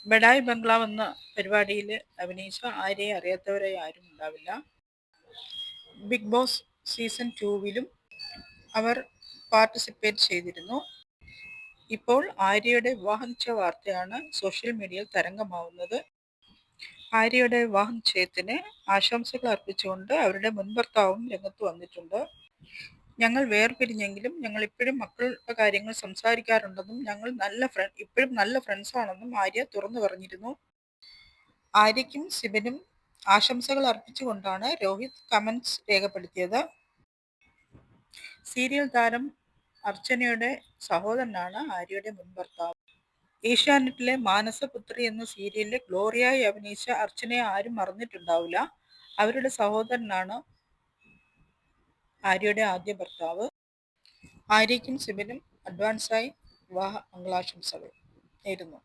ബഡായി ബംഗ്ലാവ് എന്ന പരിപാടിയിൽ അഭിനയിച്ച ആര്യയെ അറിയാത്തവരായി ആരും ഉണ്ടാവില്ല. ബിഗ് ബോസ് സീസൺ 2 അവർ പാർട്ടിസിപ്പേറ്റ് ചെയ്തിരുന്നു. ഇപ്പോൾ ആര്യയുടെ വിവാഹ നിശ്ചയ വാർത്തയാണ് സോഷ്യൽ മീഡിയയിൽ തരംഗമാവുന്നത്. ആര്യയുടെ വിവാഹ നിശ്ചയത്തിന് ആശംസകൾ അർപ്പിച്ചുകൊണ്ട് അവരുടെ മുൻ ഭർത്താവും രംഗത്ത് വന്നിട്ടുണ്ട്. ഞങ്ങൾ വേർപിരിഞ്ഞെങ്കിലും ഞങ്ങൾ ഇപ്പോഴും മക്കളുടെ കാര്യങ്ങൾ സംസാരിക്കാറുണ്ടെന്നും ഞങ്ങൾ ഇപ്പോഴും നല്ല ഫ്രണ്ട്സാണെന്നും ആര്യ തുറന്നു പറഞ്ഞിരുന്നു. ആര്യയ്ക്കും സിബിനും ആശംസകൾ അർപ്പിച്ചുകൊണ്ടാണ് രോഹിത് കമന്റ്സ് രേഖപ്പെടുത്തിയത്. സീരിയൽ താരം അർച്ചനയുടെ സഹോദരനാണ് ആര്യയുടെ മുൻ ഭർത്താവ്. ഏഷ്യാനെറ്റിലെ മാനസപുത്രി എന്ന സീരിയലിലെ ഗ്ലോറിയായി അഭിനയിച്ച അർച്ചനയെ ആരും മറന്നിട്ടുണ്ടാവില്ല. അവരുടെ സഹോദരനാണ് ആര്യയുടെ ആദ്യ ഭർത്താവ്. ആര്യയ്ക്കും സിബിനും അഡ്വാൻസായി വിവാഹ മംഗളാശംസകൾ നേരുന്നു.